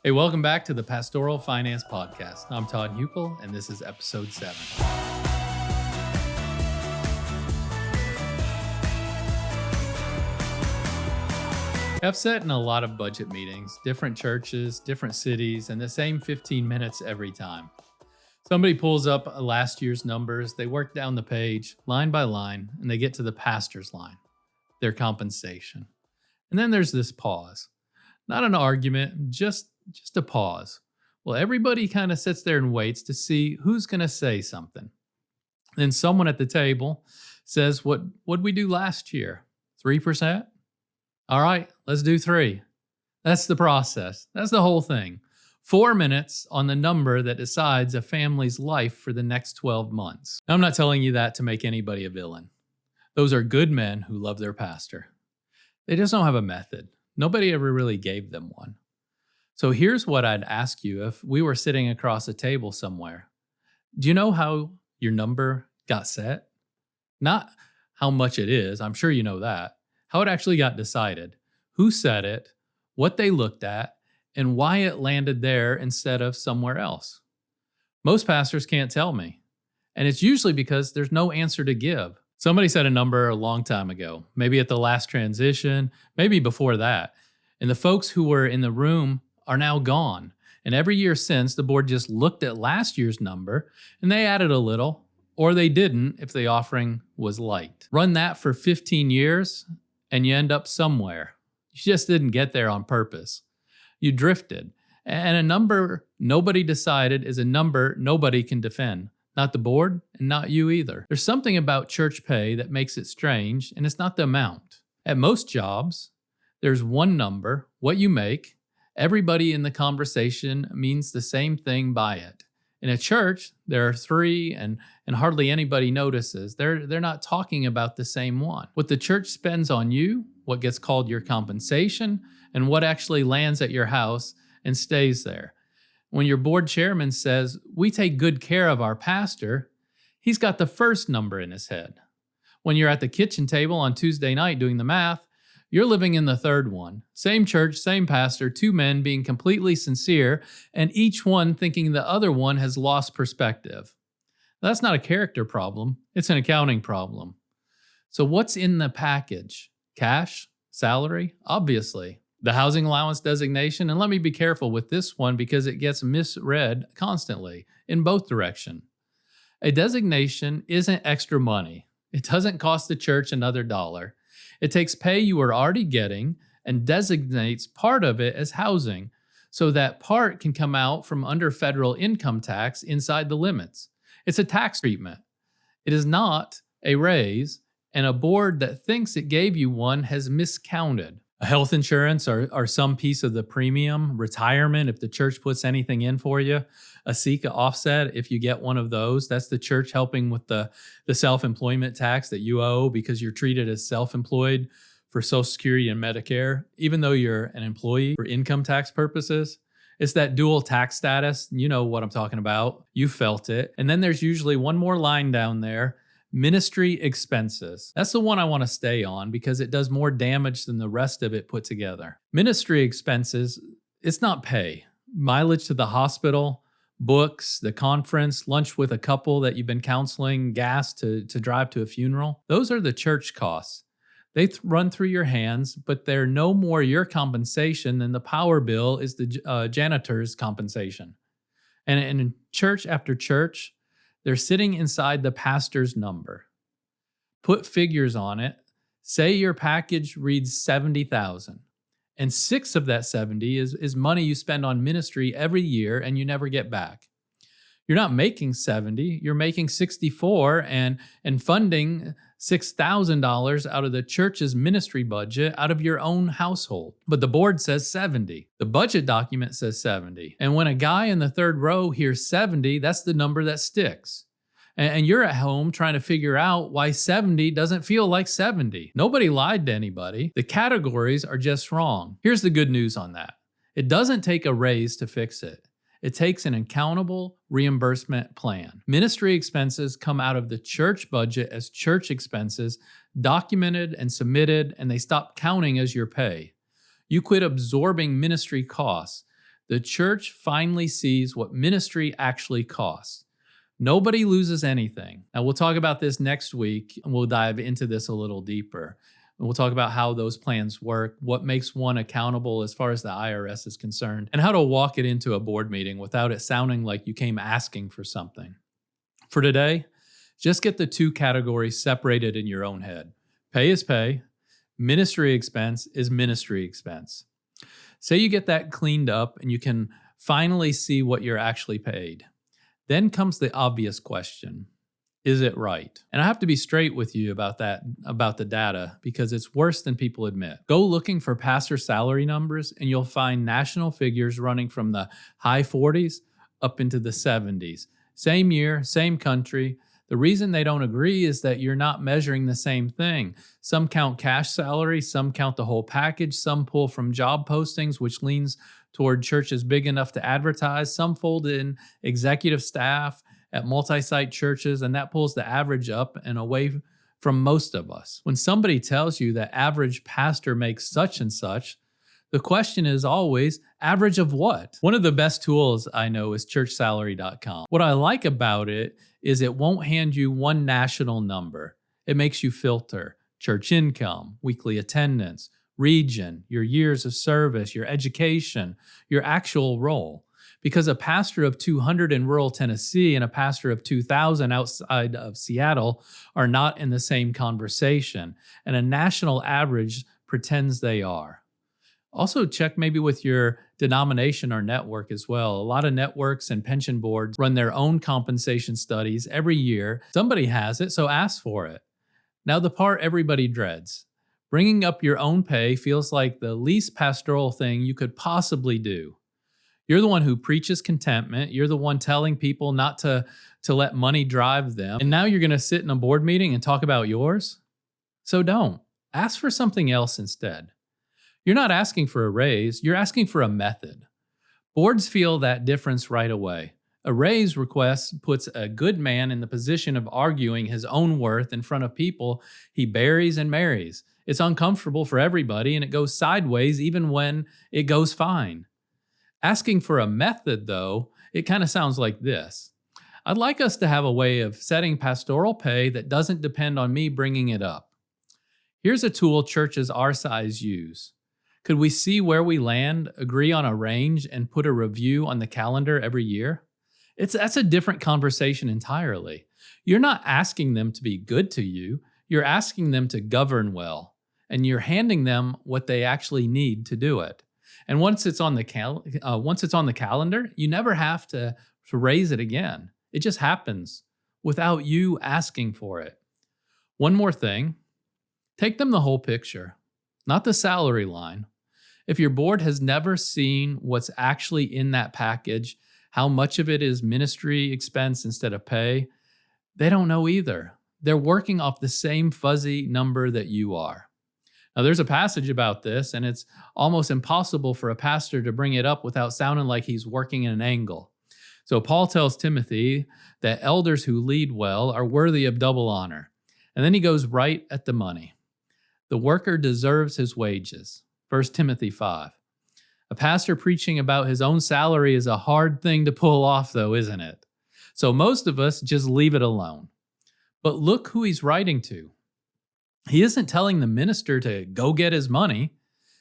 Hey, welcome back to the Pastoral Finance Podcast. I'm Todd Hukill, and this is episode 7. I've sat in a lot of budget meetings, different churches, different cities, and the same 15 minutes every time. Somebody pulls up last year's numbers, they work down the page, line by line, and they get to the pastor's line, their compensation. And then there's this pause. Not an argument, just a pause. Well, everybody kind of sits there and waits to see who's going to say something. Then someone at the table says, what'd we do last year? 3%? All right, let's do 3. That's the process. That's the whole thing. 4 minutes on the number that decides a family's life for the next 12 months. Now, I'm not telling you that to make anybody a villain. Those are good men who love their pastor. They just don't have a method. Nobody ever really gave them one. So here's what I'd ask you if we were sitting across a table somewhere. Do you know how your number got set? Not how much it is, I'm sure you know that. How it actually got decided, who said it, what they looked at, and why it landed there instead of somewhere else. Most pastors can't tell me, and it's usually because there's no answer to give. Somebody said a number a long time ago, maybe at the last transition, maybe before that, and the folks who were in the room are now gone. And every year since, the board just looked at last year's number and they added a little, or they didn't if the offering was light. Run that for 15 years and you end up somewhere. You just didn't get there on purpose. You drifted. And a number nobody decided is a number nobody can defend. Not the board and not you either. There's something about church pay that makes it strange, and it's not the amount. At most jobs, there's one number, what you make. Everybody in the conversation means the same thing by it. In a church, there are 3 and hardly anybody notices. They're not talking about the same one. What the church spends on you, what gets called your compensation, and what actually lands at your house and stays there. When your board chairman says, we take good care of our pastor, he's got the first number in his head. When you're at the kitchen table on Tuesday night doing the math, you're living in the third one. Same church, same pastor, 2 men being completely sincere, and each one thinking the other one has lost perspective. That's not a character problem, it's an accounting problem. So what's in the package? Cash? Salary? Obviously. The housing allowance designation, and let me be careful with this one because it gets misread constantly in both directions. A designation isn't extra money. It doesn't cost the church another dollar. It takes pay you are already getting and designates part of it as housing, so that part can come out from under federal income tax inside the limits. It's a tax treatment. It is not a raise, and a board that thinks it gave you one has miscounted. A health insurance or some piece of the premium, retirement if the church puts anything in for you, a SECA offset if you get one of those. That's the church helping with the self-employment tax that you owe because you're treated as self-employed for Social Security and Medicare, even though you're an employee for income tax purposes. It's that dual tax status. You know what I'm talking about. You felt it. And then there's usually one more line down there. Ministry expenses. That's the one I want to stay on because it does more damage than the rest of it put together. Ministry expenses, it's not pay. Mileage to the hospital, books, the conference, lunch with a couple that you've been counseling, gas to drive to a funeral. Those are the church costs. They run through your hands, but they're no more your compensation than the power bill is the janitor's compensation. And in church after church, they're sitting inside the pastor's number. Put figures on it. Say your package reads $70,000, and 6 of that 70 is money you spend on ministry every year and you never get back. You're not making 70, you're making 64 and funding $6,000 out of the church's ministry budget out of your own household. But the board says 70. The budget document says 70. And when a guy in the third row hears 70, that's the number that sticks. And you're at home trying to figure out why 70 doesn't feel like 70. Nobody lied to anybody. The categories are just wrong. Here's the good news on that. It doesn't take a raise to fix it. It takes an accountable reimbursement plan. Ministry expenses come out of the church budget as church expenses, documented and submitted, and they stop counting as your pay. You quit absorbing ministry costs. The church finally sees what ministry actually costs. Nobody loses anything. Now, we'll talk about this next week, and we'll dive into this a little deeper. And we'll talk about how those plans work, what makes one accountable as far as the IRS is concerned, and how to walk it into a board meeting without it sounding like you came asking for something. For today, just get the two categories separated in your own head. Pay is pay. Ministry expense is ministry expense. Say you get that cleaned up and you can finally see what you're actually paid. Then comes the obvious question. Is it right? And I have to be straight with you about that, about the data, because it's worse than people admit. Go looking for pastor salary numbers and you'll find national figures running from the high 40s up into the 70s. Same year, same country. The reason they don't agree is that you're not measuring the same thing. Some count cash salary, some count the whole package, some pull from job postings, which leans toward churches big enough to advertise, some fold in executive staff at multi-site churches, and that pulls the average up and away from most of us. When somebody tells you that average pastor makes such and such, the question is always, average of what? One of the best tools I know is churchsalary.com. What I like about it is it won't hand you one national number. It makes you filter church income, weekly attendance, region, your years of service, your education, your actual role. Because a pastor of 200 in rural Tennessee and a pastor of 2,000 outside of Seattle are not in the same conversation, and a national average pretends they are. Also check maybe with your denomination or network as well. A lot of networks and pension boards run their own compensation studies every year. Somebody has it, so ask for it. Now the part everybody dreads. Bringing up your own pay feels like the least pastoral thing you could possibly do. You're the one who preaches contentment. You're the one telling people not to let money drive them. And now you're going to sit in a board meeting and talk about yours? So don't. Ask for something else instead. You're not asking for a raise. You're asking for a method. Boards feel that difference right away. A raise request puts a good man in the position of arguing his own worth in front of people he buries and marries. It's uncomfortable for everybody, and it goes sideways even when it goes fine. Asking for a method, though, it kind of sounds like this. I'd like us to have a way of setting pastoral pay that doesn't depend on me bringing it up. Here's a tool churches our size use. Could we see where we land, agree on a range, and put a review on the calendar every year? That's a different conversation entirely. You're not asking them to be good to you. You're asking them to govern well, and you're handing them what they actually need to do it. And once it's on the calendar, you never have to raise it again. It just happens without you asking for it. One more thing, take them the whole picture, not the salary line. If your board has never seen what's actually in that package, how much of it is ministry expense instead of pay, they don't know either. They're working off the same fuzzy number that you are. Now, there's a passage about this, and it's almost impossible for a pastor to bring it up without sounding like he's working at an angle. So Paul tells Timothy that elders who lead well are worthy of double honor. And then he goes right at the money. The worker deserves his wages. 1 Timothy 5. A pastor preaching about his own salary is a hard thing to pull off, though, isn't it? So most of us just leave it alone. But look who he's writing to. He isn't telling the minister to go get his money.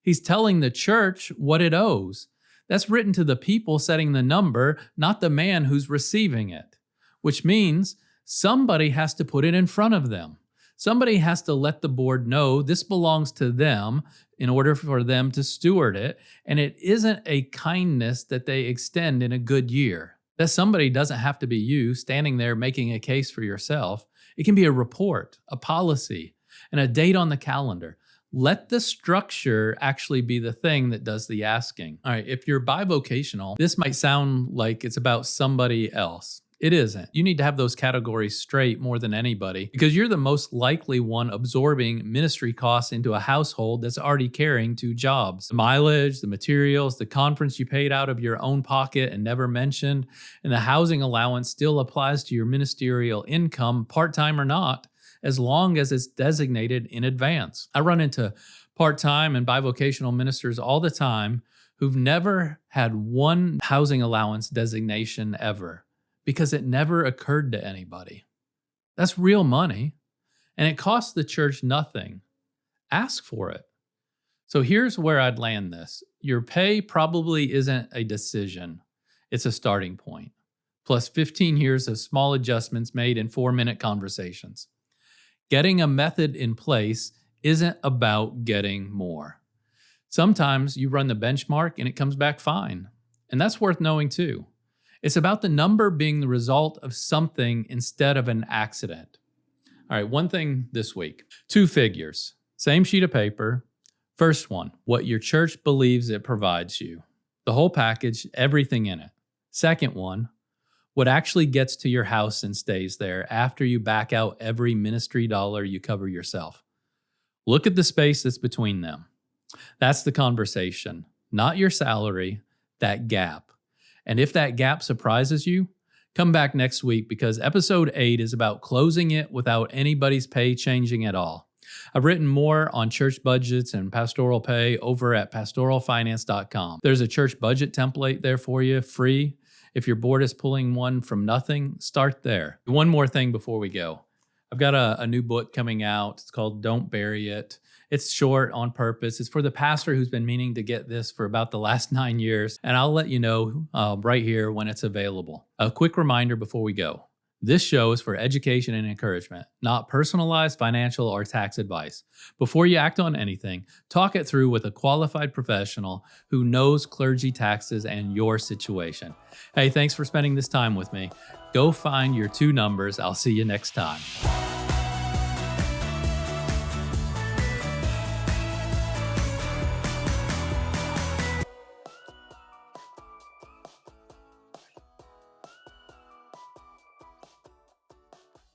He's telling the church what it owes. That's written to the people setting the number, not the man who's receiving it, which means somebody has to put it in front of them. Somebody has to let the board know this belongs to them in order for them to steward it, and it isn't a kindness that they extend in a good year. That somebody doesn't have to be you standing there making a case for yourself. It can be a report, a policy, and a date on the calendar. Let the structure actually be the thing that does the asking. All right, if you're bivocational, this might sound like it's about somebody else. It isn't. You need to have those categories straight more than anybody because you're the most likely one absorbing ministry costs into a household that's already carrying two jobs. The mileage, the materials, the conference you paid out of your own pocket and never mentioned, and the housing allowance still applies to your ministerial income, part-time or not, as long as it's designated in advance. I run into part-time and bivocational ministers all the time who've never had one housing allowance designation ever because it never occurred to anybody. That's real money, and it costs the church nothing. Ask for it. So here's where I'd land this. Your pay probably isn't a decision. It's a starting point, plus 15 years of small adjustments made in 4-minute conversations. Getting a method in place isn't about getting more. Sometimes you run the benchmark and it comes back fine, and that's worth knowing too. It's about the number being the result of something instead of an accident. All right, one thing this week. 2 figures, same sheet of paper. First one, what your church believes it provides you. The whole package, everything in it. Second one, what actually gets to your house and stays there after you back out every ministry dollar you cover yourself. Look at the space that's between them. That's the conversation, not your salary, that gap. And if that gap surprises you, come back next week because episode 8 is about closing it without anybody's pay changing at all. I've written more on church budgets and pastoral pay over at pastoralfinance.com. There's a church budget template there for you, free. If your board is pulling one from nothing, start there. One more thing before we go. I've got a new book coming out. It's called Don't Bury It. It's short on purpose. It's for the pastor who's been meaning to get this for about the last 9 years, and I'll let you know right here when it's available. A quick reminder before we go. This show is for education and encouragement, not personalized financial or tax advice. Before you act on anything, talk it through with a qualified professional who knows clergy taxes and your situation. Hey, thanks for spending this time with me. Go find your 2 numbers. I'll see you next time.